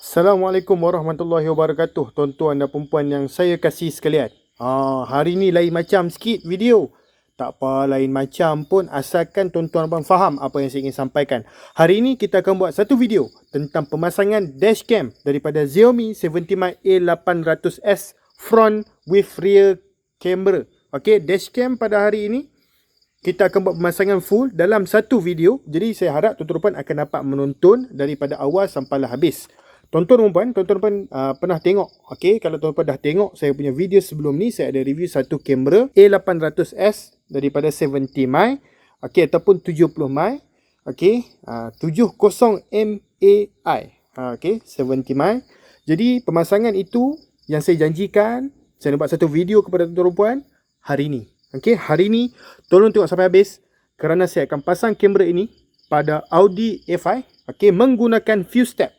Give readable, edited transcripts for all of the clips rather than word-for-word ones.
Assalamualaikum warahmatullahi wabarakatuh, tuan-tuan dan puan yang saya kasih sekalian. Hari ni lain macam sikit video. Tak apa lain macam pun, asalkan tuan-tuan dan puan faham apa yang saya ingin sampaikan. Hari ini kita akan buat satu video tentang pemasangan dashcam daripada Xiaomi 70 A800s front with rear camera. Okey, dashcam pada hari ini kita akan buat pemasangan full dalam satu video. Jadi saya harap tuan-tuan dan puan akan dapat menonton daripada awal sampailah habis. Tuan-tuan dan puan pernah tengok, okey, kalau tuan-tuan dah tengok saya punya video sebelum ni, saya ada review satu kamera A800s daripada 70mm, okey, ataupun 70mm, okey, 70MAI, okey, 70mm. Jadi pemasangan itu yang saya janjikan, saya nak buat satu video kepada tuan-tuan dan puan hari ni. Okey, hari ni tolong tengok sampai habis kerana saya akan pasang kamera ini pada Audi A5, okey, menggunakan fuse step.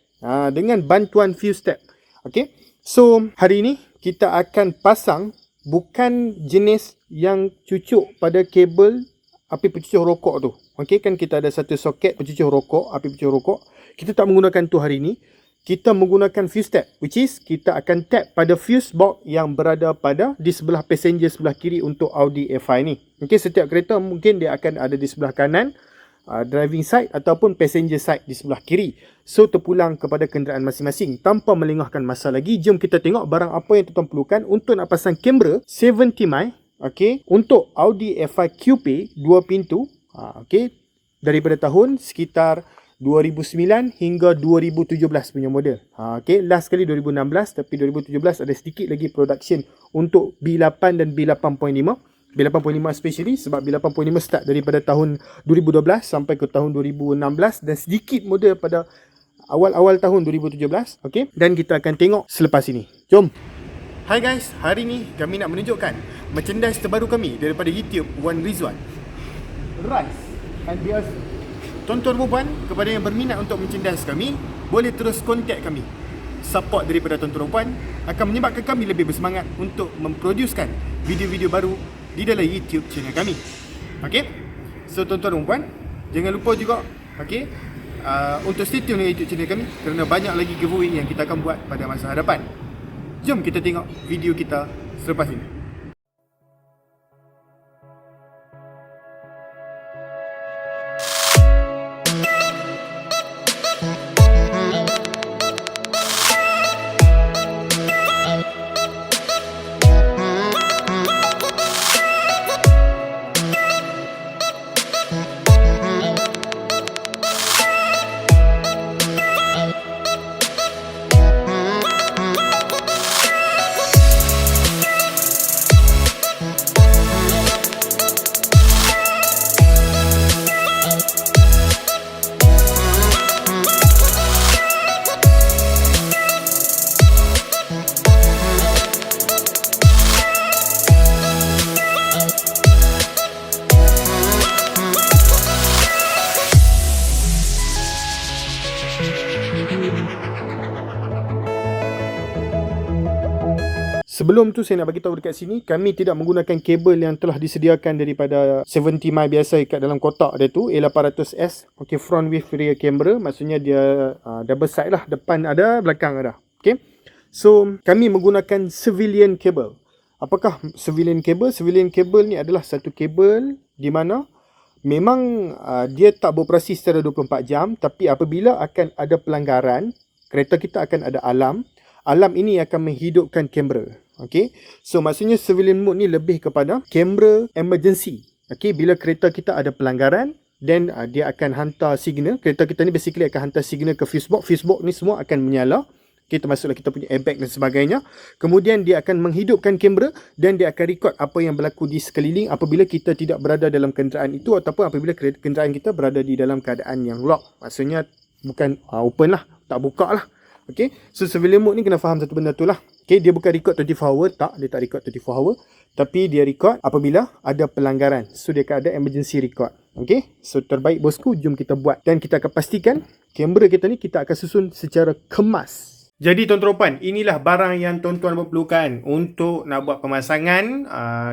Dengan bantuan fuse step. Okay. So hari ini kita akan pasang bukan jenis yang cucuk pada kabel api pencucur rokok tu. Okay, kan kita ada satu soket pencucur rokok, api pencucur rokok. Kita tak menggunakan tu hari ini. Kita menggunakan fuse step, which is kita akan tap pada fuse box yang berada pada di sebelah passenger sebelah kiri untuk Audi A5 ni. Okay, setiap kereta mungkin dia akan ada di sebelah kanan, driving side ataupun passenger side di sebelah kiri. So terpulang kepada kenderaan masing-masing. Tanpa melengahkan masa lagi, jom kita tengok barang apa yang tuan-tuan perlukan untuk nak pasang kamera 70mm, okay, untuk Audi A5 Coupe 2 pintu, okay, daripada tahun sekitar 2009 hingga 2017 punya model. Okay, last kali 2016, tapi 2017 ada sedikit lagi production untuk B8 dan B8.5. B8.5 especially sebab B8.5 start daripada tahun 2012 sampai ke tahun 2016 dan sedikit model pada awal-awal tahun 2017. Okay, dan kita akan tengok selepas ini. Jom. Hai guys, hari ni kami nak menunjukkan merchandise terbaru kami daripada YouTube Wan Rizwan. Rise and biasa. Tuan-tuan dan puan, kepada yang berminat untuk merchandise kami, boleh terus kontak kami. Support daripada tuan-tuan dan puan akan menyebabkan kami lebih bersemangat untuk memproducekan video-video baru di dalam YouTube channel kami. Okay, so tuan-tuan dan puan, jangan lupa juga, okay, untuk stay tune dengan YouTube channel kami kerana banyak lagi giveaway yang kita akan buat pada masa hadapan. Jom kita tengok video kita selepas ini. Sebelum tu saya nak bagi tahu dekat sini, kami tidak menggunakan kabel yang telah disediakan daripada 70mm biasa ikat dalam kotak dia tu, A800s, okay, front with rear camera, maksudnya dia double side lah, depan ada, belakang ada. Okay, so kami menggunakan civilian cable. Apakah civilian cable? Civilian cable ni adalah satu kabel di mana memang dia tak beroperasi secara 24 jam, tapi apabila akan ada pelanggaran, kereta kita akan ada alarm. Alarm ini akan menghidupkan kamera. Okay, so maksudnya civilian mode ni lebih kepada kamera emergency. Okay, bila kereta kita ada pelanggaran, then dia akan hantar signal. Kereta kita ni basically akan hantar signal ke fuse box. Fuse box ni semua akan menyala. Okay, termasuklah kita punya airbag dan sebagainya. Kemudian dia akan menghidupkan kamera dan dia akan record apa yang berlaku di sekeliling apabila kita tidak berada dalam kenderaan itu ataupun apabila kenderaan kita berada di dalam keadaan yang lock. Maksudnya bukan open lah, tak buka lah. Okay, so civilian mode ni kena faham satu benda tu lah. Okay, dia bukan record 24 hour, tak, dia tak record 24 hour, tapi dia record apabila ada pelanggaran. So dia akan ada emergency record. Okay, so terbaik bosku, jom kita buat. Dan kita akan pastikan kamera kita ni kita akan susun secara kemas. Jadi tuan-tuan puan, inilah barang yang tuan-tuan perlukan untuk nak buat pemasangan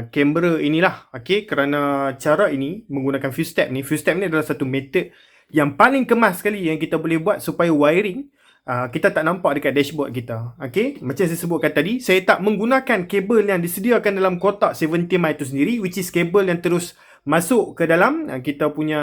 kamera inilah. Okay, kerana cara ini menggunakan fuse step ni. Fuse step ni adalah satu method yang paling kemas sekali yang kita boleh buat supaya wiring kita tak nampak dekat dashboard kita. Okay, macam saya sebutkan tadi, saya tak menggunakan kabel yang disediakan dalam kotak 70 mile itu sendiri, which is kabel yang terus masuk ke dalam kita punya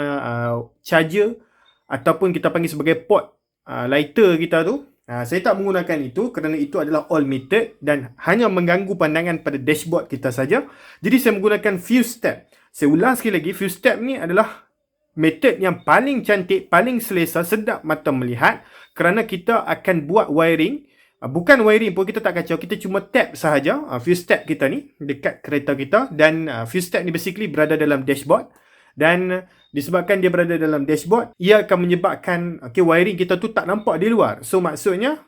charger ataupun kita panggil sebagai port lighter kita tu. Saya tak menggunakan itu kerana itu adalah all metered dan hanya mengganggu pandangan pada dashboard kita saja. Jadi saya menggunakan fuse step. Saya ulang sekali lagi, fuse step ni adalah method yang paling cantik, paling selesa, sedap mata melihat kerana kita akan buat wiring. Bukan wiring pun kita tak kacau, kita cuma tap sahaja fuse step kita ni dekat kereta kita, dan fuse step ni basically berada dalam dashboard. Dan disebabkan dia berada dalam dashboard, ia akan menyebabkan wiring kita tu tak nampak di luar. So maksudnya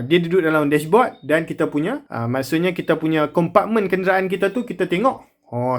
dia duduk dalam dashboard dan kita punya maksudnya kita punya kompartmen kenderaan kita tu kita tengok,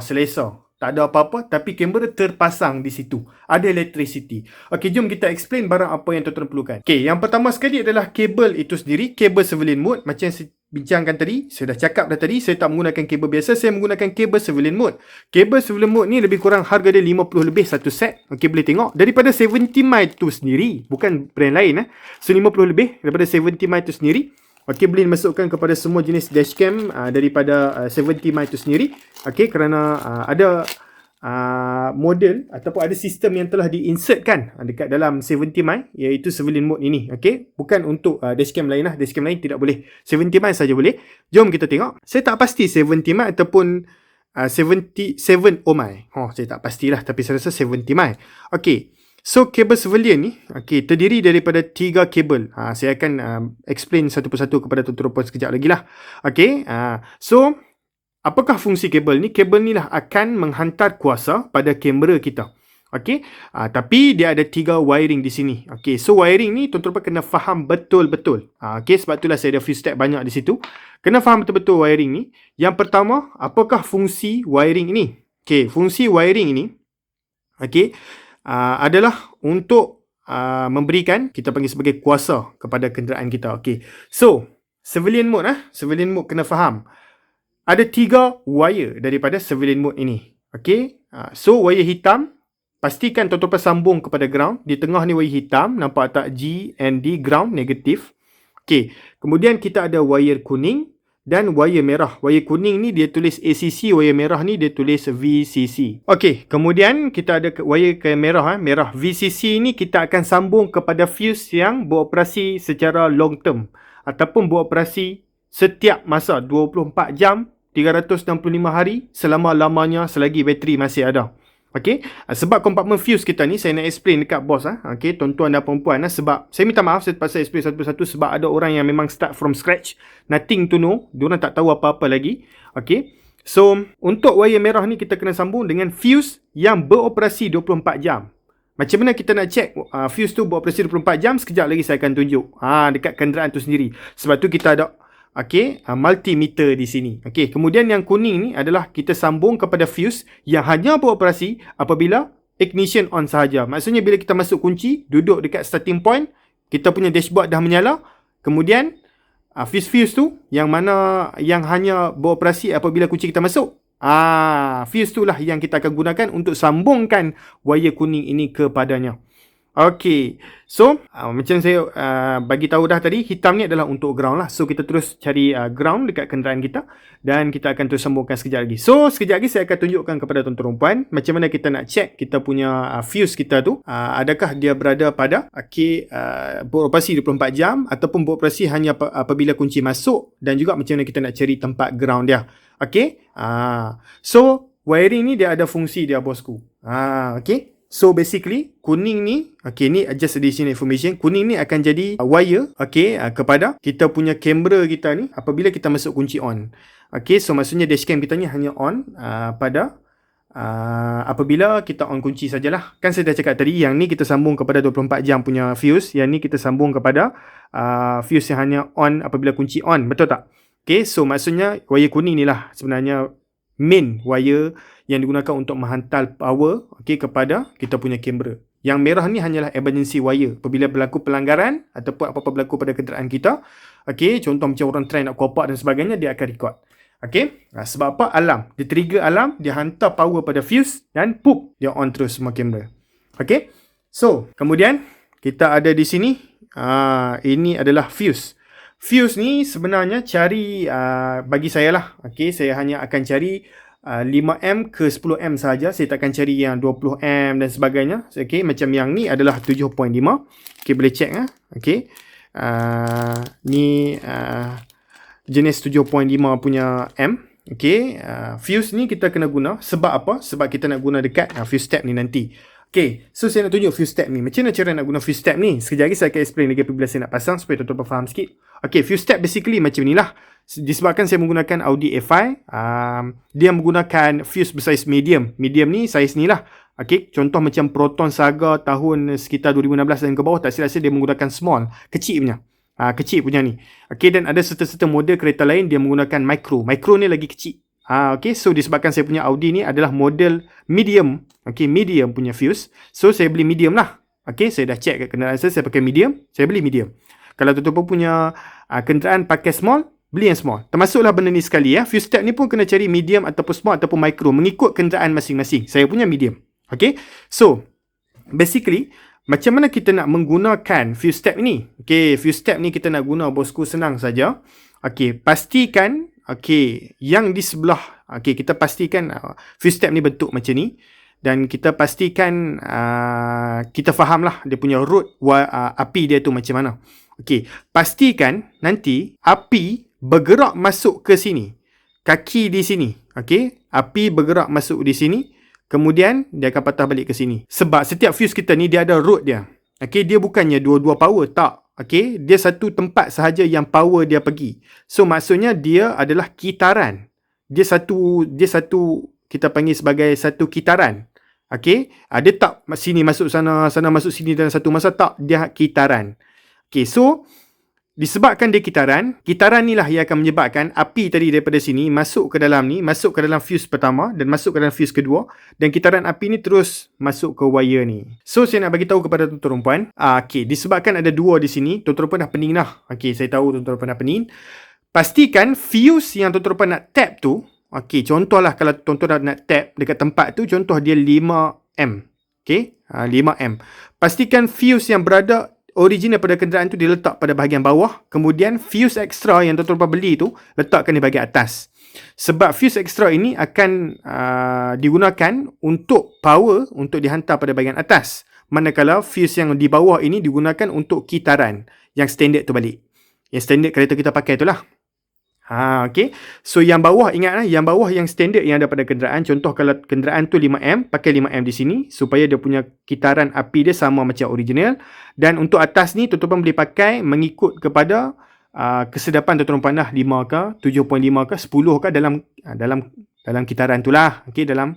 selesa, tak ada apa-apa, tapi kamera terpasang di situ, ada electricity. Okey, jom kita explain barang apa yang tuan-tuan perlukan. Okey, yang pertama sekali adalah kabel itu sendiri, kabel civilian mode. Macam yang saya bincangkan tadi, saya dah cakap dah tadi, saya tak menggunakan kabel biasa, saya menggunakan kabel civilian mode. Kabel civilian mode ni lebih kurang harga dia 50 lebih satu set. Okey, boleh tengok daripada 70 mile tu sendiri, bukan brand lain So 50 lebih daripada 70 mile tu sendiri. Okey, boleh dimasukkan kepada semua jenis dashcam daripada 70 mile itu sendiri. Okey, kerana ada model ataupun ada sistem yang telah diinsertkan dekat dalam 70 mile, iaitu civilian mode ini. Okey, bukan untuk dashcam lain Dashcam lain tidak boleh. 70 mile saja boleh. Jom kita tengok. Saya tak pasti 70 mile ataupun 77 mile. Saya tak pastilah, tapi saya rasa 70 mile. Okey. So, kabel civilian ni terdiri daripada 3 kabel. Saya akan explain satu persatu kepada tuan-tuan sekejap lagi lah. So, apakah fungsi kabel ni? Kabel ni lah akan menghantar kuasa pada kamera kita. Tapi dia ada 3 wiring di sini. So wiring ni tuan-tuan kena faham betul-betul. Sebab itulah saya ada fuse step banyak di situ. Kena faham betul-betul wiring ni. Yang pertama, apakah fungsi wiring ini? Fungsi wiring ini adalah untuk memberikan, kita panggil sebagai kuasa kepada kenderaan kita. So civilian mode civilian mode kena faham ada 3 wire daripada civilian mode ini. So wire hitam, pastikan tuan-tuan sambung kepada ground. Di tengah ni wire hitam, nampak tak? G and D, ground, negatif. Kemudian kita ada wire kuning dan wire merah. Wire kuning ni dia tulis ACC, wire merah ni dia tulis VCC. Kemudian kita ada wire ke merah. Merah VCC ni kita akan sambung kepada fuse yang beroperasi secara long term ataupun beroperasi setiap masa 24 jam, 365 hari, selama-lamanya selagi bateri masih ada. Sebab kompartmen fuse kita ni saya nak explain dekat bos tuan-tuan dan perempuan sebab saya minta maaf, saya terpaksa explain satu persatu sebab ada orang yang memang start from scratch, nothing to know, diorang tak tahu apa-apa lagi. So untuk wire merah ni kita kena sambung dengan fuse yang beroperasi 24 jam. Macam mana kita nak check fuse tu beroperasi 24 jam? Sekejap lagi saya akan tunjuk dekat kenderaan tu sendiri. Sebab tu kita ada multimeter di sini. Kemudian yang kuning ni adalah kita sambung kepada fuse yang hanya beroperasi apabila ignition on sahaja. Maksudnya bila kita masuk kunci, duduk dekat starting point, kita punya dashboard dah menyala, kemudian fuse tu yang mana yang hanya beroperasi apabila kunci kita masuk. Fuse tu lah yang kita akan gunakan untuk sambungkan wire kuning ini kepadanya. So macam saya bagi tahu dah tadi, hitam ni adalah untuk ground lah. So kita terus cari ground dekat kenderaan kita dan kita akan terus sambungkan sekejap lagi. So sekejap lagi saya akan tunjukkan kepada tuan-tuan perempuan macam mana kita nak check kita punya fuse kita tu adakah dia berada pada beroperasi 24 jam ataupun beroperasi hanya apabila kunci masuk, dan juga macam mana kita nak cari tempat ground dia. So wiring ni dia ada fungsi dia, bosku. So basically kuning ni, ni just additional information. Kuning ni akan jadi wire kepada kita punya kamera kita ni apabila kita masuk kunci on. So maksudnya dashcam kita ni hanya on pada apabila kita on kunci sajalah. Kan saya dah cakap tadi, yang ni kita sambung kepada 24 jam punya fuse, yang ni kita sambung kepada fuse yang hanya on apabila kunci on. Betul tak? So maksudnya wire kuning ni lah sebenarnya main wire yang digunakan untuk menghantar power kepada kita punya kamera. Yang merah ni hanyalah emergency wire. Apabila berlaku pelanggaran ataupun apa-apa berlaku pada kenderaan kita, contoh macam orang try nak kopak dan sebagainya, dia akan record. Sebab apa? Alarm. Dia trigger alarm, dia hantar power pada fuse dan dia on terus semua kamera. So kemudian kita ada di sini Ini adalah fuse. Fuse ni sebenarnya cari bagi saya lah. Okey, saya hanya akan cari 5M ke 10M saja. Saya tak akan cari yang 20M dan sebagainya. Okey, macam yang ni adalah 7.5. Okey, boleh check Okey. Ni jenis 7.5 punya M. Okey, fuse ni kita kena guna sebab apa? Sebab kita nak guna dekat fuse step ni nanti. Okey, so saya nak tunjuk fuse step ni. Macam mana cara nak guna fuse step ni? Sekejap lagi saya akan explain lagi apabila saya nak pasang supaya tuan-tuan faham sikit. Okey, fuse step basically macam inilah. Disebabkan saya menggunakan Audi A5, dia menggunakan fuse bersaiz medium. Medium ni saiz ni lah. Okey, contoh macam Proton Saga tahun sekitar 2016 dan ke bawah, tak silap saya dia menggunakan small, kecil punya. Kecil punya ni. Okey, dan ada serta-serta model kereta lain dia menggunakan micro. Micro ni lagi kecil. Okey, so disebabkan saya punya Audi ni adalah model medium. Okey, medium punya fuse. So saya beli medium lah. Okey, saya dah check kat kenderaan saya pakai medium, saya beli medium. Kalau tuan-tuan punya kenderaan pakai small, beli yang small. Termasuklah benda ni sekali fuse step ni pun kena cari medium ataupun small ataupun micro mengikut kenderaan masing-masing. Saya punya medium. Okey. So, basically macam mana kita nak menggunakan fuse step ni? Okey, fuse step ni kita nak guna bosku senang saja. Okey, pastikan yang di sebelah kita pastikan fuse step ni bentuk macam ni dan kita pastikan kita fahamlah dia punya root api dia tu macam mana. Okey, pastikan nanti api bergerak masuk ke sini. Kaki di sini. Okey, api bergerak masuk di sini. Kemudian dia akan patah balik ke sini. Sebab setiap fuse kita ni dia ada root dia. Okey, dia bukannya dua-dua power, tak. Okey, dia satu tempat sahaja yang power dia pergi. So maksudnya dia adalah kitaran. Dia satu kita panggil sebagai satu kitaran. Okey, dia tak sini masuk sana, sana masuk sini dalam satu masa, tak, dia kitaran. Okey, so disebabkan dia kitaran ni lah yang akan menyebabkan api tadi daripada sini masuk ke dalam ni, masuk ke dalam fuse pertama dan masuk ke dalam fuse kedua dan kitaran api ni terus masuk ke wire ni. So saya nak bagi tahu kepada tuan-tuan puan, okey, disebabkan ada dua di sini, tuan-tuan puan dah pening dah. Okey, saya tahu tuan-tuan puan dah pening. Pastikan fuse yang tuan-tuan puan nak tap tu, okey, contohlah kalau tuan-tuan nak tap dekat tempat tu, contoh dia 5M. Okey, 5M. Pastikan fuse yang berada origin daripada kenderaan tu dia letak pada bahagian bawah. Kemudian fuse extra yang tuan-tuan beli tu letakkan di bahagian atas. Sebab fuse extra ini akan digunakan untuk power untuk dihantar pada bahagian atas. Manakala fuse yang di bawah ini digunakan untuk kitaran yang standard tu balik. Yang standard kereta kita pakai tu lah. Okey. So yang bawah, ingatlah yang bawah yang standard yang ada pada kenderaan. Contoh kalau kenderaan tu 5M, pakai 5M di sini supaya dia punya kitaran api dia sama macam original. Dan untuk atas ni tuan-tuan boleh pakai mengikut kepada kesedapan tuan-tuan lah, 5 ke, 7.5 ke, 10 ke dalam kitaran tu lah. Okey, dalam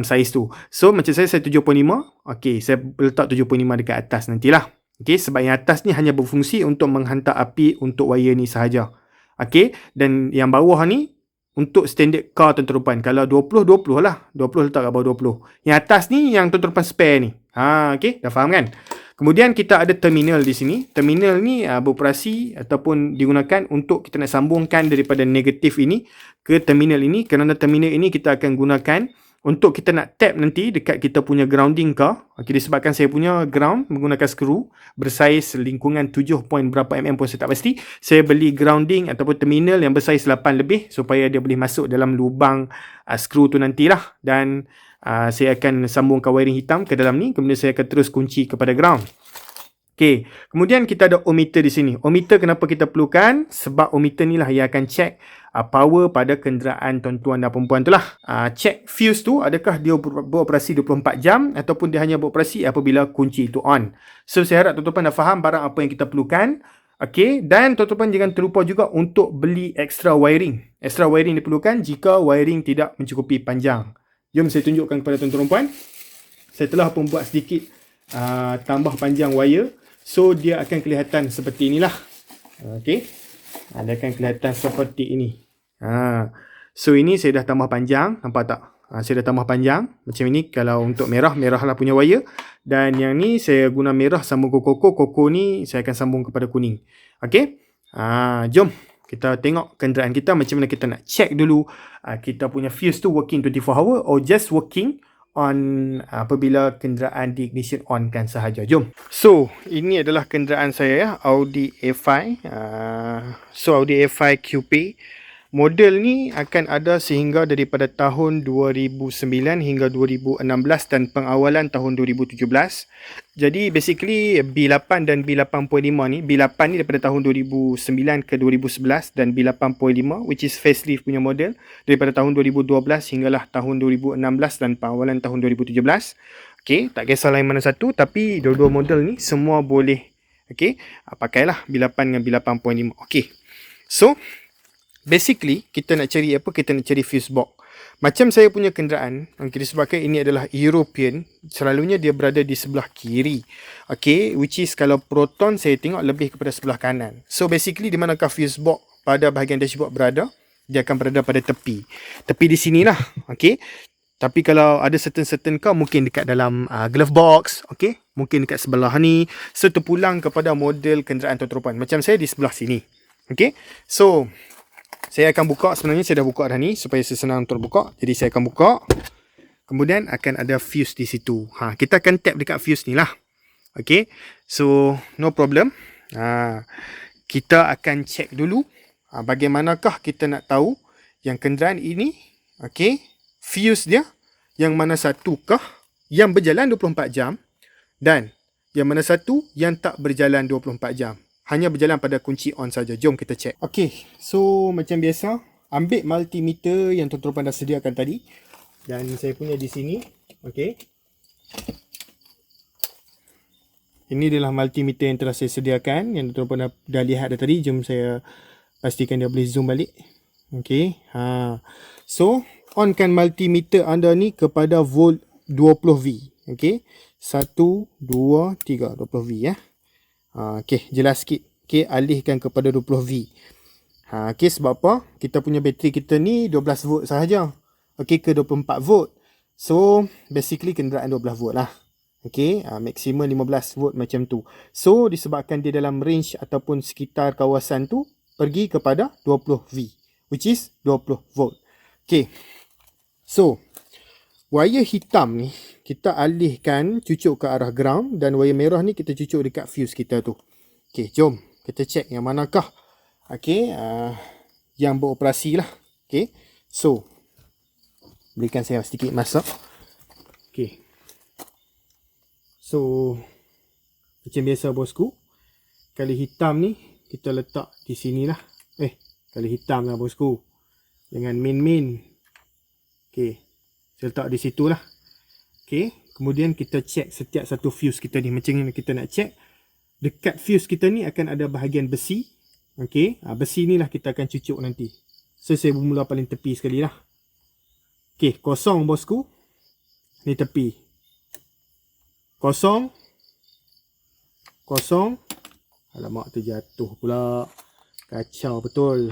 saiz tu. So macam saya 7.5. Okey, saya letak 7.5 dekat atas nantilah. Okey, sebab yang atas ni hanya berfungsi untuk menghantar api untuk wire ni sahaja. Okey, dan yang bawah ni untuk standard car tuan-tuan puan. Kalau 20 lah. 20 letak kat bawah 20. Yang atas ni yang tuan-tuan puan spare ni. Okey, dah faham kan? Kemudian kita ada terminal di sini. Terminal ni beroperasi ataupun digunakan untuk kita nak sambungkan daripada negatif ini ke terminal ini. Kerana terminal ini kita akan gunakan untuk kita nak tap nanti dekat kita punya grounding car. Okey, disebabkan saya punya ground menggunakan skru bersaiz lingkungan 7 point berapa mm pun saya tak pasti. Saya beli grounding ataupun terminal yang bersaiz 8 lebih supaya dia boleh masuk dalam lubang skru tu nantilah. Dan saya akan sambungkan wiring hitam ke dalam ni. Kemudian saya akan terus kunci kepada ground. Okey, kemudian kita ada ohmmeter di sini. Ohmmeter kenapa kita perlukan? Sebab ohmmeter ni lah yang akan check power pada kenderaan tuan-tuan dan perempuan tu lah. Check fuse tu adakah dia beroperasi 24 jam ataupun dia hanya beroperasi apabila kunci itu on. So saya harap tuan-tuan dah faham barang apa yang kita perlukan. Okey, dan tuan-tuan jangan terlupa juga untuk beli extra wiring. Extra wiring diperlukan jika wiring tidak mencukupi panjang. Jom saya tunjukkan kepada tuan-tuan puan. Saya telah pun buat sedikit tambah panjang wire. So dia akan kelihatan seperti inilah. Okey. Dia akan kelihatan seperti ini. So ini saya dah tambah panjang, nampak tak? Saya dah tambah panjang macam ini. Kalau untuk merah lah punya wire. Dan yang ni saya guna merah sambung ke koko. Koko ni saya akan sambung kepada kuning. Okey. Jom kita tengok kenderaan kita macam mana kita nak check dulu kita punya fuse tu working 24 hour or just working on apabila kenderaan di ignition on kan sahaja. Jom. So, ini adalah kenderaan saya ya, Audi A5. So, Audi A5 QP. Model ni akan ada sehingga daripada tahun 2009 hingga 2016 dan pengawalan tahun 2017. Jadi basically B8 dan B8.5 ni, B8 ni daripada tahun 2009 ke 2011 dan B8.5 which is facelift punya model daripada tahun 2012 hinggalah tahun 2016 dan pengawalan tahun 2017. Okey, tak kisahlah yang mana satu, tapi dua-dua model ni semua boleh pakailah B8 dengan B8.5. Okey. So basically, kita nak cari apa? Kita nak cari fuse box. Macam saya punya kenderaan, disebabkan ini adalah European, selalunya dia berada di sebelah kiri. Which is kalau Proton saya tengok lebih kepada sebelah kanan. So basically, di manakah fuse box pada bahagian dashboard berada? Dia akan berada pada tepi. Tepi di sinilah. Tapi kalau ada certain car, mungkin dekat dalam glove box. Mungkin dekat sebelah ni. So terpulang kepada model kenderaan tuan-tuan. Macam saya di sebelah sini. So saya akan buka, sebenarnya saya dah buka dah ni supaya senang untuk buka. Jadi saya akan buka. Kemudian akan ada fuse di situ. Kita akan tap dekat fuse ni lah. So no problem. Kita akan check dulu bagaimanakah kita nak tahu yang kenderaan ini fuse dia yang mana satu kah yang berjalan 24 jam dan yang mana satu yang tak berjalan 24 jam. Hanya berjalan pada kunci on saja. Jom kita check. So macam biasa, ambil multimeter yang tuan-tuan dah sediakan tadi. Dan saya punya di sini. Ini adalah multimeter yang telah saya sediakan, yang tuan-tuan dah lihat dah tadi. Jom saya pastikan dia boleh zoom balik. So, onkan multimeter anda ni kepada volt 20V. 1, 2, 3, 20V ya. Jelas sikit. Alihkan kepada 20V. Sebab apa? Kita punya bateri kita ni 12 volt sahaja. Ke 24 volt. So, basically kenderaan 12 volt lah. Maksimum 15 volt macam tu. So, disebabkan dia dalam range ataupun sekitar kawasan tu, pergi kepada 20V. Which is 20 volt. So, wire hitam ni, kita alihkan, cucuk ke arah ground. Dan wire merah ni, kita cucuk dekat fuse kita tu. Jom. Kita check yang manakah yang beroperasi lah. So, berikan saya sedikit masa. So, macam biasa bosku, kali hitam ni, kita letak di sini lah. Kali hitam lah bosku. Jangan main-main. Saya letak di situ lah. Kemudian kita check setiap satu fuse kita ni. Macam ni kita nak check. Dekat fuse kita ni akan ada bahagian besi. Besi ni lah kita akan cucuk nanti. So saya bermula paling tepi sekali lah. Kosong bosku. Ni tepi. Kosong. Kosong. Alamak, terjatuh pula. Kacau betul.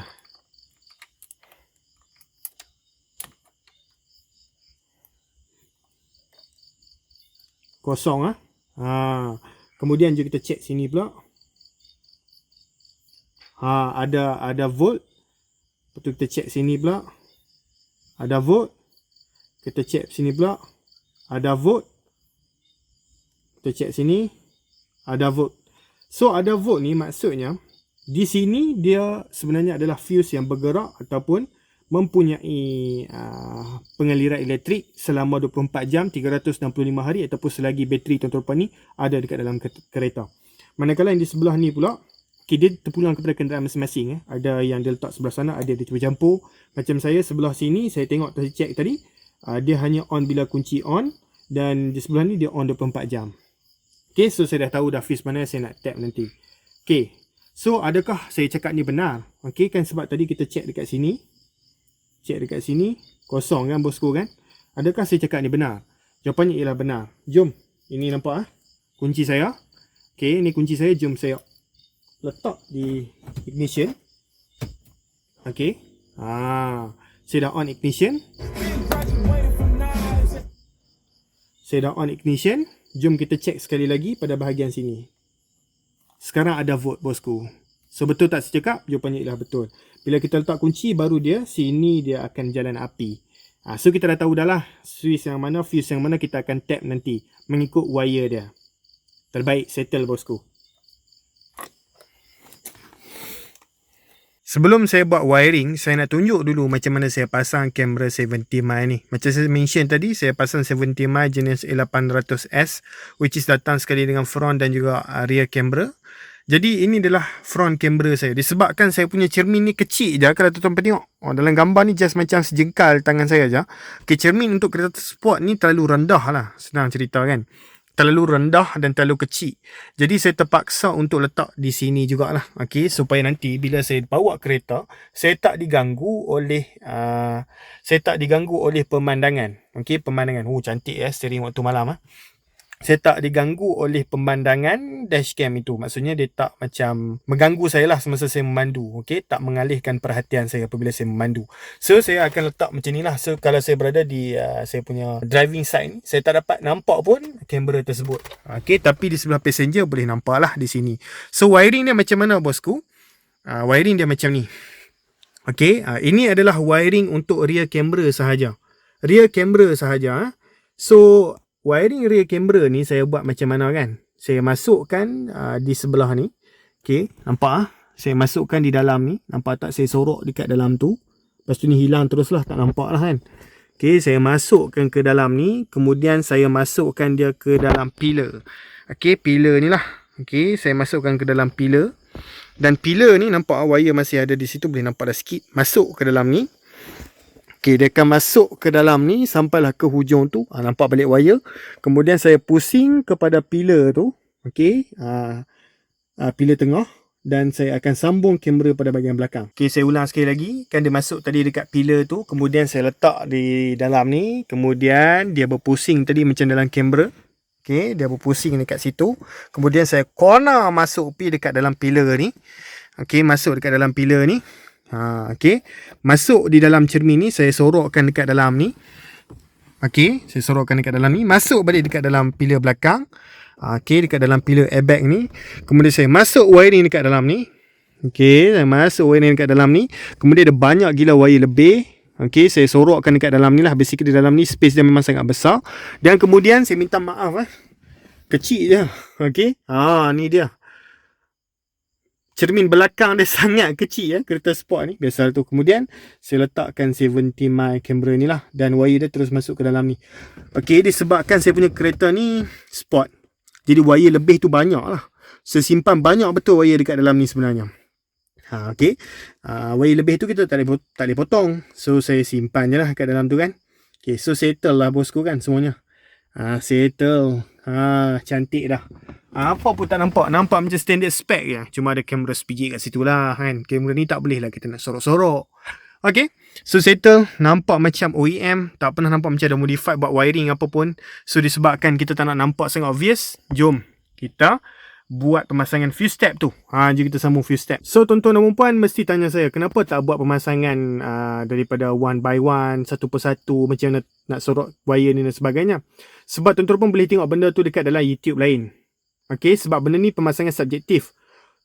Kosong kemudian juga kita check sini pula. Ada volt. Betul, kita check sini pula. Ada volt. Kita check sini pula. Ada volt. Kita check sini. Ada volt. So ada volt ni maksudnya di sini dia sebenarnya adalah fuse yang bergerak ataupun mempunyai pengaliran elektrik selama 24 jam, 365 hari ataupun selagi bateri tuan-tuan ni ada dekat dalam kereta. Manakala yang di sebelah ni pula, dia terpulang kepada kenderaan masing-masing. Ada yang dia letak sebelah sana, ada dia cuba campur. Macam saya sebelah sini, saya tengok saya check tadi, dia hanya on bila kunci on dan di sebelah ni dia on 24 jam. So saya dah tahu dah fuse mana saya nak tap nanti. So adakah saya cakap ni benar? Kan sebab tadi kita check dekat sini. Check dekat sini, kosong kan bosku kan? Adakah saya cakap ni benar? Jawapannya ialah benar. Jom, ini nampak kunci saya. Ni kunci saya, jom saya letak di ignition. Saya dah on ignition. Saya dah on ignition. Jom kita check sekali lagi pada bahagian sini. Sekarang ada volt bosku. So betul tak saya cakap? Jawapannya ialah betul. Bila kita letak kunci baru dia, sini dia akan jalan api. So kita dah tahu dah lah switch yang mana, fuse yang mana kita akan tap nanti mengikut wire dia. Terbaik, settle bosku. Sebelum saya buat wiring, saya nak tunjuk dulu macam mana saya pasang kamera 70mm ni. Macam saya mention tadi, saya pasang 70mm jenis A800S, which is datang sekali dengan front dan juga rear camera. Jadi ini adalah front camera saya. Disebabkan saya punya cermin ni kecil je, kalau tuan-tuan tengok. Dalam gambar ni just macam sejengkal tangan saya je. Cermin untuk kereta sport ni terlalu rendah lah, senang cerita kan. Terlalu rendah dan terlalu kecil. Jadi saya terpaksa untuk letak di sini jugalah. Supaya nanti bila saya bawa kereta, saya tak diganggu oleh pemandangan. Pemandangan. Cantik ya steering waktu malam. Saya tak diganggu oleh pemandangan dashcam itu. Maksudnya dia tak macam mengganggu saya lah semasa saya memandu. Tak mengalihkan perhatian saya apabila saya memandu. So saya akan letak macam ni lah. So kalau saya berada di saya punya driving side ni, saya tak dapat nampak pun kamera tersebut. Tapi di sebelah passenger boleh nampak lah di sini. So wiring dia macam mana bosku? Wiring dia macam ni. Ini adalah wiring untuk rear camera sahaja. Rear camera sahaja. So wiring rear camera ni saya buat macam mana kan? Saya masukkan di sebelah ni. Nampak saya masukkan di dalam ni. Nampak tak saya sorok dekat dalam tu. Lepas tu ni hilang terus lah, tak nampak lah kan. Saya masukkan ke dalam ni. Kemudian saya masukkan dia ke dalam pillar. Pillar ni lah. Saya masukkan ke dalam pillar. Dan pillar ni nampak wire masih ada di situ. Boleh nampak dah sikit. Masuk ke dalam ni. Dia akan masuk ke dalam ni sampailah ke hujung tu. Nampak balik wire. Kemudian saya pusing kepada pillar tu. Pillar tengah. Dan saya akan sambung kamera pada bahagian belakang. Saya ulang sekali lagi. Kan dia masuk tadi dekat pillar tu. Kemudian saya letak di dalam ni. Kemudian dia berpusing tadi macam dalam kamera. Dia berpusing dekat situ. Kemudian saya corner masuk dekat dalam pillar ni. Masuk dekat dalam pillar ni. Masuk di dalam cermin ni, saya sorokkan dekat dalam ni. Saya sorokkan dekat dalam ni. Masuk balik dekat dalam pillar belakang. Dekat dalam pillar airbag ni. Kemudian saya masuk wiring dekat dalam ni. Saya masuk wiring dekat dalam ni. Kemudian ada banyak gila wire lebih. Saya sorokkan dekat dalam ni lah. Basically di dalam ni space dia memang sangat besar. Dan kemudian saya minta maaf kecil je. Ni dia. Cermin belakang dia sangat kecil kereta sport ni. Biasa tu. Kemudian saya letakkan 70mm kamera ni lah. Dan wire dia terus masuk ke dalam ni. Disebabkan saya punya kereta ni sport. Jadi wire lebih tu banyak lah. Saya simpan banyak betul wire dekat dalam ni sebenarnya. Wire lebih tu kita tak boleh potong. So saya simpan je lah kat dalam tu kan. So settle lah bosku kan semuanya. Settle. Cantik dah. Apa pun tak nampak. Nampak macam standard spec je. Cuma ada kamera sebiji kat situ lah kan. Kamera ni tak boleh lah kita nak sorok-sorok. So settle. Nampak macam OEM. Tak pernah nampak macam ada modified buat wiring apa pun. So disebabkan kita tak nak nampak sangat obvious. Jom kita buat pemasangan fuse tab tu. Jom kita sambung fuse tab. So tuan-tuan dan puan mesti tanya saya, kenapa tak buat pemasangan daripada one by one, satu persatu, macam nak sorok wire ni dan sebagainya. Sebab tuan-tuan pun boleh tengok benda tu dekat dalam YouTube lain. Sebab benda ni pemasangan subjektif.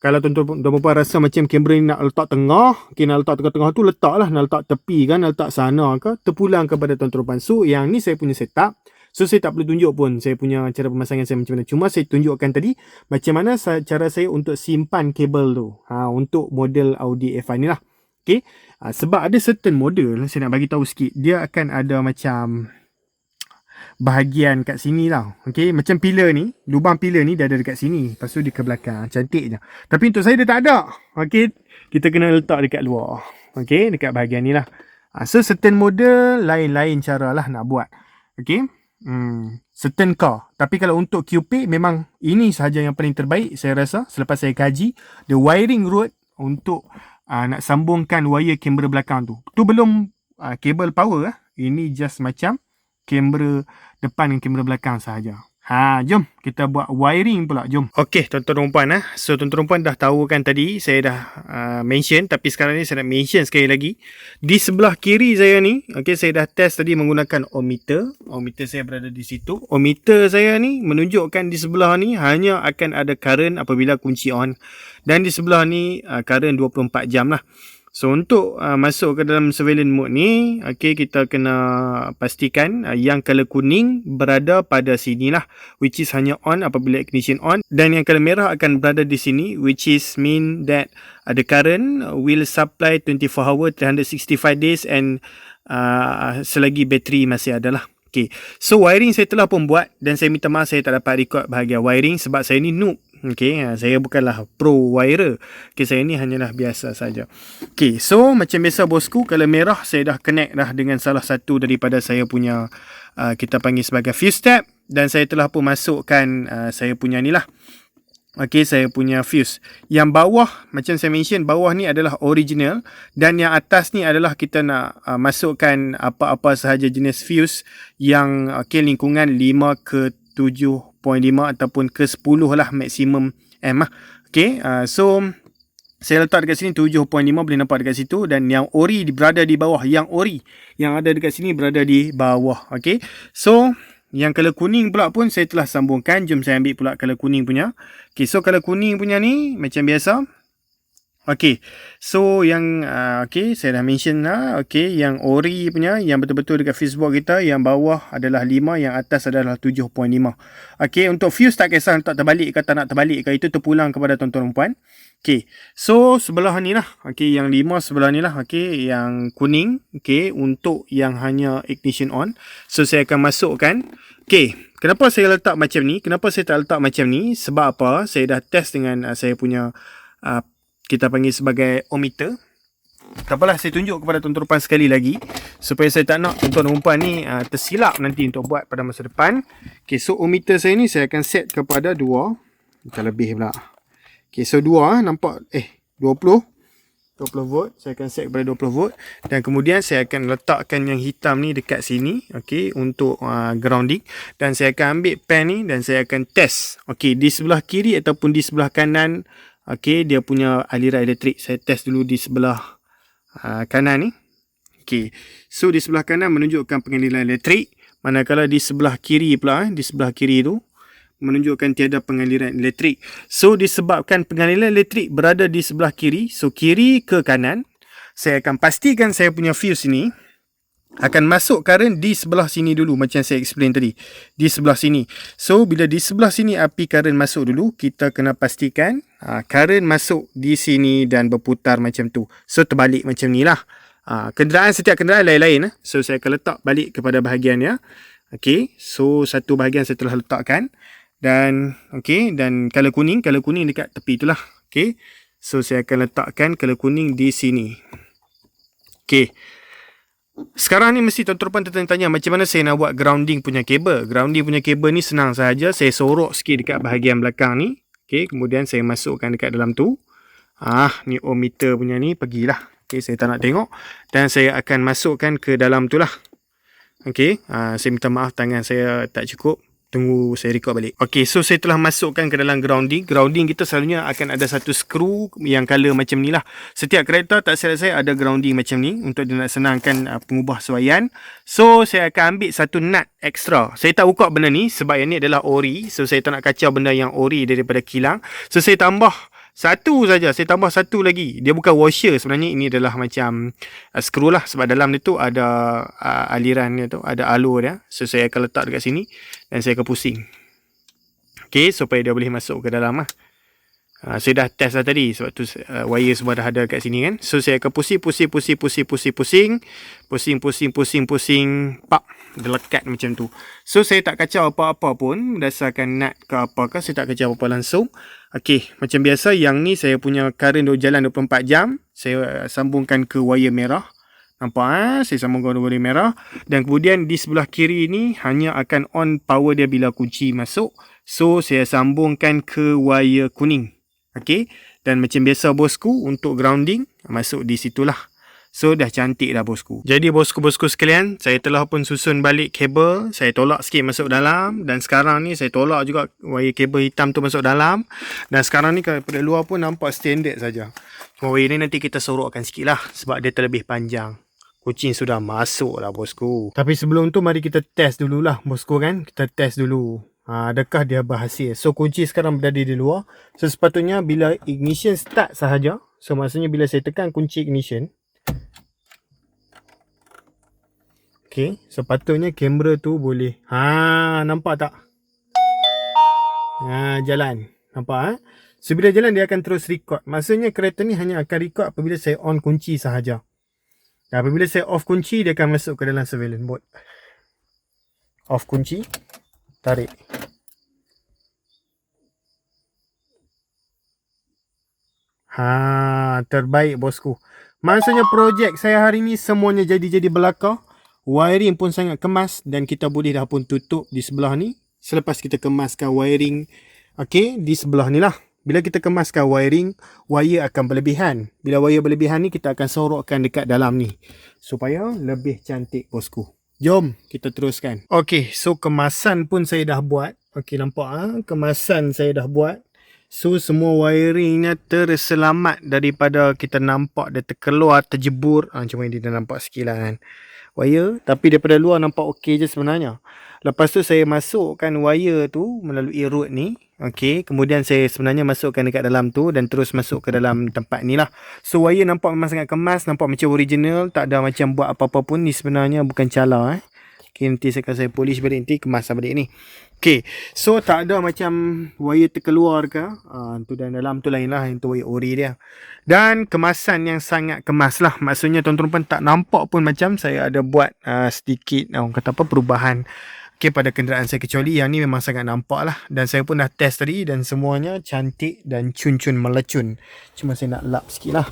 Kalau tuan-tuan dan puan rasa macam kamera ni nak letak tengah, nak letak tengah-tengah tu letaklah, nak letak tepi kan, nak letak sana ke, terpulang kepada tuan-tuan dan puan. So yang ni saya punya setup. So saya tak perlu tunjuk pun saya punya cara pemasangan saya macam mana. Cuma saya tunjukkan tadi macam mana cara saya untuk simpan kabel tu. Untuk model Audi A5 ni lah. Sebab ada certain model, saya nak bagi tahu sikit. Dia akan ada macam bahagian kat sini lah. Macam pillar ni, lubang pillar ni dia ada dekat sini. Lepas tu dia ke belakang. Cantik je. Tapi untuk saya dia tak ada. Kita kena letak dekat luar. Dekat bahagian ni lah. So certain model lain-lain cara lah nak buat. Certain car. Tapi kalau untuk QP memang ini sahaja yang paling terbaik saya rasa selepas saya kaji. The wiring road untuk nak sambungkan wire kamera belakang tu. Tu belum kabel power. Ini just macam kamera depan dan kamera belakang sahaja. Jom kita buat wiring pula. Jom. Okey tuan-tuan dan puan. So tuan-tuan dan puan dah tahu kan tadi saya dah mention, tapi sekarang ni saya nak mention sekali lagi. Di sebelah kiri saya ni, saya dah test tadi menggunakan ohmmeter. Ohmmeter saya berada di situ. Ohmmeter saya ni menunjukkan di sebelah ni hanya akan ada current apabila kunci on. Dan di sebelah ni current 24 jam lah. So untuk masuk ke dalam surveillance mode ni, okay, kita kena pastikan yang color kuning berada pada sini lah, which is hanya on apabila ignition on, dan yang color merah akan berada di sini, which is mean that the current will supply 24 hour 365 days and selagi bateri masih ada lah. Okay. So wiring saya telah pun buat, dan saya minta maaf saya tak dapat record bahagian wiring sebab saya ni noob. Okay, saya bukanlah pro wirer. Okay, saya ni hanyalah biasa saja. Okay, so macam biasa bosku, kalau merah saya dah connect dah dengan salah satu daripada saya punya kita panggil sebagai fuse tab, dan saya telah pun masukkan saya punya ni lah. Okay, saya punya fuse. Yang bawah, macam saya mention, bawah ni adalah original, dan yang atas ni adalah kita nak masukkan apa-apa sahaja jenis fuse yang lingkungan 5 ke 7.5 ataupun ke 10 lah maksimum M lah. Okay, so saya letak dekat sini 7.5, boleh nampak dekat situ, dan yang ori berada di bawah. Yang ori yang ada dekat sini berada di bawah. Okay, so yang color kuning pula pun saya telah sambungkan. Jom saya ambil pula color kuning punya. Okay, so color kuning punya ni macam biasa. Okay, so yang okay, saya dah mention lah. Okay, yang ori punya, yang betul-betul dekat Facebook kita, yang bawah adalah 5, yang atas adalah 7.5. Okay, untuk fuse tak kisah tak terbalik ke tak nak terbalik ke, itu terpulang kepada tuan-tuan dan puan. Okay, so sebelah ni lah. Okay, yang 5 sebelah ni lah. Okay, yang kuning. Okay, untuk yang hanya ignition on. So saya akan masukkan. Okay, kenapa saya letak macam ni? Kenapa saya tak letak macam ni? Sebab apa? Saya dah test dengan saya punya kita panggil sebagai ohmmeter. Tak apalah, saya tunjuk kepada tuan-tuan dan puan sekali lagi, supaya saya tak nak tuan-tuan dan puan ni tersilap nanti untuk buat pada masa depan. Okay, so ohmmeter saya ni saya akan set kepada 2. Macam lebih pula. Okay, so 2 nampak 20 volt. Saya akan set kepada 20 volt, dan kemudian saya akan letakkan yang hitam ni dekat sini, okay, untuk grounding, dan saya akan ambil pen ni dan saya akan test, okay, di sebelah kiri ataupun di sebelah kanan. Okay, dia punya aliran elektrik. Saya test dulu di sebelah kanan ni. Okay, so di sebelah kanan menunjukkan pengaliran elektrik, manakala di sebelah kiri pula, di sebelah kiri tu menunjukkan tiada pengaliran elektrik. So disebabkan pengaliran elektrik berada di sebelah kiri, so kiri ke kanan, saya akan pastikan saya punya fuse ni akan masuk current di sebelah sini dulu, macam saya explain tadi, di sebelah sini. So bila di sebelah sini api current masuk dulu, kita kena pastikan current masuk di sini dan berputar macam tu. So terbalik macam ni lah. Setiap kenderaan lain-lain. So saya akan letak balik kepada bahagian ya. Okay, so satu bahagian saya telah letakkan, dan okay, dan color kuning dekat tepi itulah. Okay, so saya akan letakkan color kuning di sini. Okay, sekarang ni mesti tuan-tuan tertanya macam mana saya nak buat grounding punya kabel. Grounding punya kabel ni senang sahaja. Saya sorok sikit dekat bahagian belakang ni. Okay, kemudian saya masukkan dekat dalam tu. Ni ohmmeter punya ni pergilah. Okay, saya tak nak tengok, dan saya akan masukkan ke dalam tu lah. Okay, saya minta maaf tangan saya tak cukup. Tunggu saya record balik. Okay, so saya telah masukkan ke dalam grounding. Grounding kita selalunya akan ada satu skru yang color macam ni lah. Setiap kereta tak silap saya ada grounding macam ni, untuk dia nak senangkan pengubah suaian. So saya akan ambil satu nut extra. Saya tak buka benda ni sebab yang ni adalah ori. So saya tak nak kacau benda yang ori daripada kilang. So saya tambah satu saja. Saya tambah satu lagi. Dia bukan washer sebenarnya. Ini adalah macam skru lah. Sebab dalam dia tu ada aliran dia tu. Ada alur dia. So saya akan letak dekat sini. Dan saya akan pusing. Okay, supaya dia boleh masuk ke dalam lah. Saya dah test dah tadi. Sebab tu wire semua dah ada kat sini kan. So saya akan pusing. Pak. Dia lekat macam tu. So saya tak kacau apa-apa pun. Berdasarkan nut ke apakah. Saya tak kacau apa-apa langsung. Okay, macam biasa yang ni saya punya current jalan 24 jam. Saya sambungkan ke wire merah. Nampak saya sambungkan ke wire merah. Dan kemudian di sebelah kiri ni hanya akan on power dia bila kunci masuk. So saya sambungkan ke wire kuning. Okay, dan macam biasa bosku, untuk grounding masuk di situlah. So dah cantik dah bosku. Jadi bosku-bosku sekalian, saya telah pun susun balik kabel. Saya tolak sikit masuk dalam. Dan sekarang ni saya tolak juga wire kabel hitam tu masuk dalam. Dan sekarang ni daripada luar pun nampak standard saja. Cuma wire ni nanti kita sorokkan sikit lah, sebab dia terlebih panjang. Kucing sudah masuk lah bosku. Tapi sebelum tu mari kita test dululah bosku kan. Kita test dulu. Adakah dia berhasil? So kunci sekarang berada di luar. So sepatutnya bila ignition start sahaja, so maksudnya bila saya tekan kunci ignition, okay, sepatutnya kamera tu boleh nampak tak? Jalan. Nampak So bila jalan dia akan terus record. Maksudnya kereta ni hanya akan record apabila saya on kunci sahaja. Dan apabila saya off kunci, dia akan masuk ke dalam surveillance mode. Off kunci, tarik. Terbaik bosku. Maksudnya projek saya hari ni semuanya jadi belakang. Wiring pun sangat kemas dan kita boleh dah pun tutup di sebelah ni. Selepas kita kemaskan wiring, okey, di sebelah ni lah. Bila kita kemaskan wiring, wire akan berlebihan. Bila wire berlebihan ni, kita akan sorokkan dekat dalam ni. Supaya lebih cantik bosku. Jom kita teruskan. Okey, so kemasan pun saya dah buat. Okey, nampak kemasan saya dah buat. So semua wiringnya terselamat daripada kita nampak dia terkeluar, terjebur. Cuma ini dah nampak sikit lah kan wire. Tapi daripada luar nampak okey je sebenarnya. Lepas tu saya masukkan wire tu melalui root ni. Okey, kemudian saya sebenarnya masukkan dekat dalam tu dan terus masuk ke dalam tempat ni lah. So wire nampak memang sangat kemas, nampak macam original, tak ada macam buat apa-apa pun. Ni sebenarnya bukan cala Okey, nanti saya polish balik, nanti kemas balik ni. Okey, so tak ada macam wire terkeluar ke. Tu dan dalam tu lain lah, yang tu wire ori dia. Dan kemasan yang sangat kemas lah. Maksudnya tuan-tuan tak nampak pun macam saya ada buat sedikit orang kata apa perubahan pada kenderaan saya, kecuali yang ni memang sangat nampak lah. Dan saya pun dah test tadi dan semuanya cantik dan cun-cun melecun. Cuma saya nak lap sikit lah.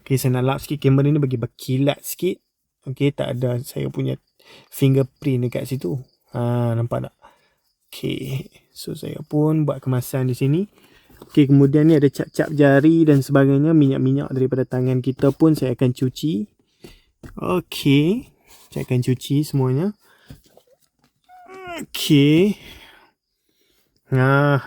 Okey, saya nak lap sikit. Kamera ni bagi berkilat sikit. Okey, tak ada saya punya fingerprint dekat situ. Nampak tak? Okey, so saya pun buat kemasan di sini. Okey, kemudian ni ada cap-cap jari dan sebagainya. Minyak-minyak daripada tangan kita pun saya akan cuci. Okey, saya akan cuci semuanya. Okey.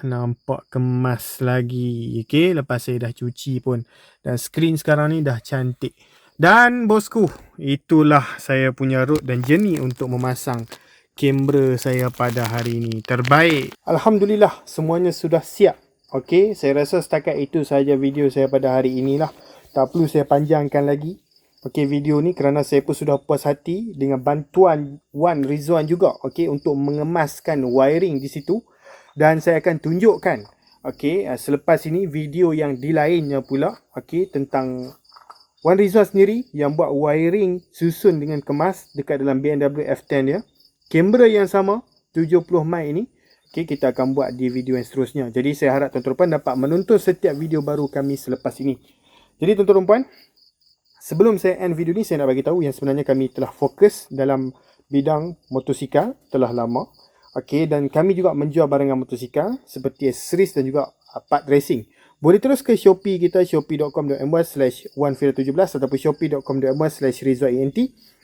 Nampak kemas lagi. Okey, lepas saya dah cuci pun. Dan skrin sekarang ni dah cantik. Dan bosku, itulah saya punya route dan journey untuk memasang kamera saya pada hari ini. Terbaik. Alhamdulillah, semuanya sudah siap. Okey, saya rasa setakat itu sahaja video saya pada hari inilah. Tak perlu saya panjangkan lagi. Okey, video ni kerana saya pun sudah puas hati dengan bantuan Wan Rizwan juga. Okey, untuk mengemaskan wiring di situ. Dan saya akan tunjukkan, okey, selepas ini video yang di lainnya pula. Okey, tentang Wan Rizwan sendiri yang buat wiring susun dengan kemas dekat dalam BMW F10 dia. Kamera yang sama 70 mic ini, okey, kita akan buat di video yang seterusnya. Jadi saya harap tuan-tuan dapat menonton setiap video baru kami selepas ini. Jadi tuan-tuan, sebelum saya end video ni, saya nak bagi tahu yang sebenarnya kami telah fokus dalam bidang motosikal telah lama. Okey, dan kami juga menjual barangan motosikal seperti aksesoris dan juga part racing. Boleh terus ke Shopee kita, shopee.com.my/117 ataupun shopee.com.my/rizwanent.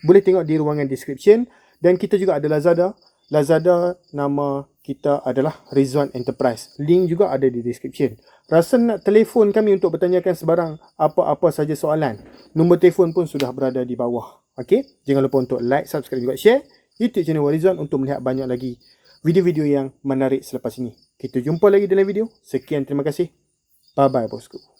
Boleh tengok di ruangan description. Dan kita juga ada Lazada. Lazada nama kita adalah Rizwan Enterprise. Link juga ada di description. Rasa nak telefon kami untuk bertanyakan sebarang apa-apa saja soalan, nombor telefon pun sudah berada di bawah. Okey, jangan lupa untuk like, subscribe juga share YouTube channel Rizwan untuk melihat banyak lagi video-video yang menarik selepas ini. Kita jumpa lagi dalam video. Sekian, terima kasih. Bye-bye bosku.